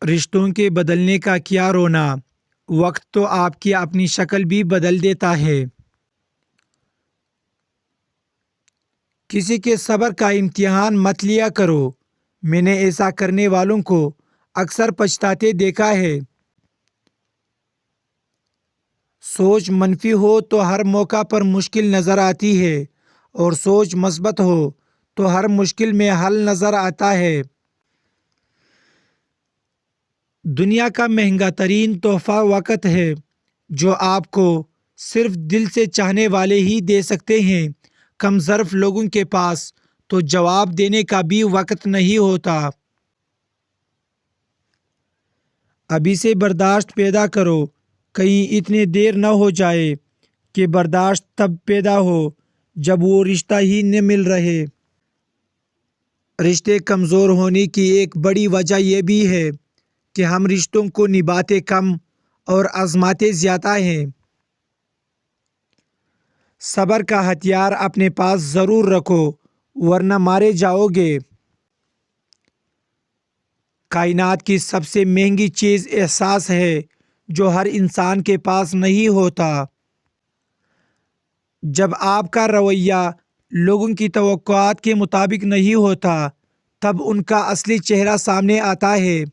رشتوں کے بدلنے کا کیا رونا، وقت تو آپ کی اپنی شکل بھی بدل دیتا ہے۔ کسی کے صبر کا امتحان مت لیا کرو، میں نے ایسا کرنے والوں کو اکثر پچھتاتے دیکھا ہے۔ سوچ منفی ہو تو ہر موقع پر مشکل نظر آتی ہے، اور سوچ مثبت ہو تو ہر مشکل میں حل نظر آتا ہے۔ دنیا کا مہنگا ترین تحفہ وقت ہے، جو آپ کو صرف دل سے چاہنے والے ہی دے سکتے ہیں۔ کم ظرف لوگوں کے پاس تو جواب دینے کا بھی وقت نہیں ہوتا۔ ابھی سے برداشت پیدا کرو، کہیں اتنے دیر نہ ہو جائے کہ برداشت تب پیدا ہو جب وہ رشتہ ہی نہ مل رہے۔ رشتے کمزور ہونے کی ایک بڑی وجہ یہ بھی ہے کہ ہم رشتوں کو نبھاتے کم اور آزماتے زیادہ ہیں۔ صبر کا ہتھیار اپنے پاس ضرور رکھو، ورنہ مارے جاؤ گے۔ کائنات کی سب سے مہنگی چیز احساس ہے، جو ہر انسان کے پاس نہیں ہوتا۔ جب آپ کا رویہ لوگوں کی توقعات کے مطابق نہیں ہوتا، تب ان کا اصلی چہرہ سامنے آتا ہے۔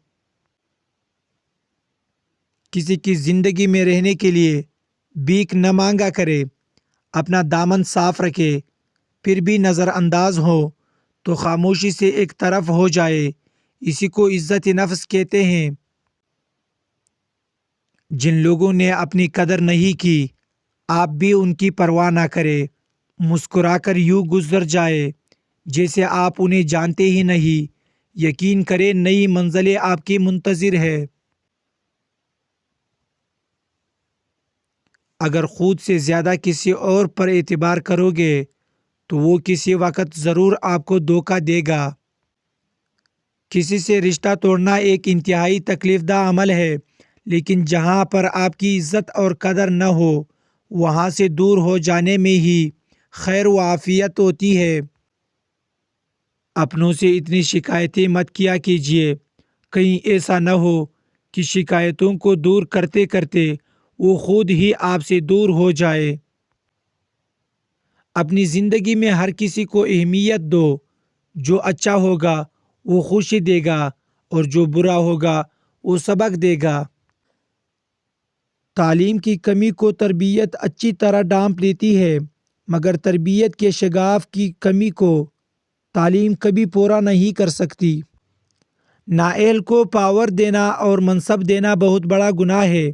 کسی کی زندگی میں رہنے کے لیے بھیک نہ مانگا کرے، اپنا دامن صاف رکھے، پھر بھی نظر انداز ہو تو خاموشی سے ایک طرف ہو جائے۔ اسی کو عزت نفس کہتے ہیں۔ جن لوگوں نے اپنی قدر نہیں کی، آپ بھی ان کی پرواہ نہ کریں، مسکرا کر یوں گزر جائے جیسے آپ انہیں جانتے ہی نہیں۔ یقین کریں، نئی منزلیں آپ کی منتظر ہے۔ اگر خود سے زیادہ کسی اور پر اعتبار کرو گے تو وہ کسی وقت ضرور آپ کو دھوکہ دے گا۔ کسی سے رشتہ توڑنا ایک انتہائی تکلیف دہ عمل ہے، لیکن جہاں پر آپ کی عزت اور قدر نہ ہو، وہاں سے دور ہو جانے میں ہی خیر و عافیت ہوتی ہے۔ اپنوں سے اتنی شکایتیں مت کیا کیجیے، کہیں ایسا نہ ہو کہ شکایتوں کو دور کرتے کرتے وہ خود ہی آپ سے دور ہو جائے۔ اپنی زندگی میں ہر کسی کو اہمیت دو۔ جو اچھا ہوگا وہ خوشی دے گا، اور جو برا ہوگا وہ سبق دے گا۔ تعلیم کی کمی کو تربیت اچھی طرح ڈھانپ لیتی ہے، مگر تربیت کے شگاف کی کمی کو تعلیم کبھی پورا نہیں کر سکتی۔ نااہل کو پاور دینا اور منصب دینا بہت بڑا گناہ ہے۔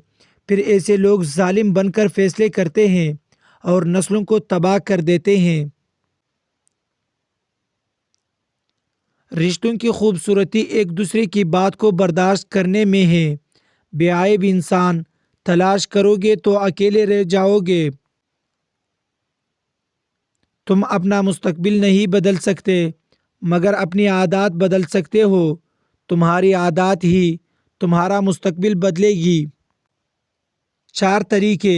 پھر ایسے لوگ ظالم بن کر فیصلے کرتے ہیں اور نسلوں کو تباہ کر دیتے ہیں۔ رشتوں کی خوبصورتی ایک دوسرے کی بات کو برداشت کرنے میں ہے۔ بے عیب انسان تلاش کرو گے تو اکیلے رہ جاؤ گے۔ تم اپنا مستقبل نہیں بدل سکتے، مگر اپنی عادات بدل سکتے ہو۔ تمہاری عادات ہی تمہارا مستقبل بدلے گی۔ 4 طریقے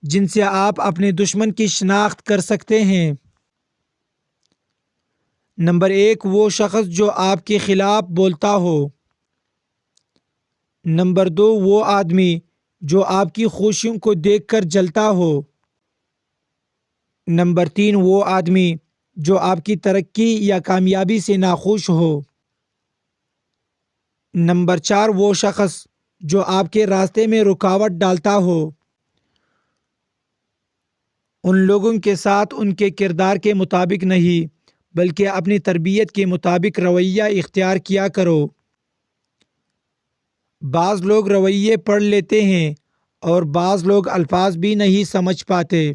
جن سے آپ اپنے دشمن کی شناخت کر سکتے ہیں۔ نمبر 1، وہ شخص جو آپ کے خلاف بولتا ہو۔ نمبر 2، وہ آدمی جو آپ کی خوشیوں کو دیکھ کر جلتا ہو۔ نمبر 3، وہ آدمی جو آپ کی ترقی یا کامیابی سے ناخوش ہو۔ نمبر 4، وہ شخص جو آپ کے راستے میں رکاوٹ ڈالتا ہو۔ ان لوگوں کے ساتھ ان کے کردار کے مطابق نہیں، بلکہ اپنی تربیت کے مطابق رویہ اختیار کیا کرو۔ بعض لوگ رویے پڑھ لیتے ہیں اور بعض لوگ الفاظ بھی نہیں سمجھ پاتے۔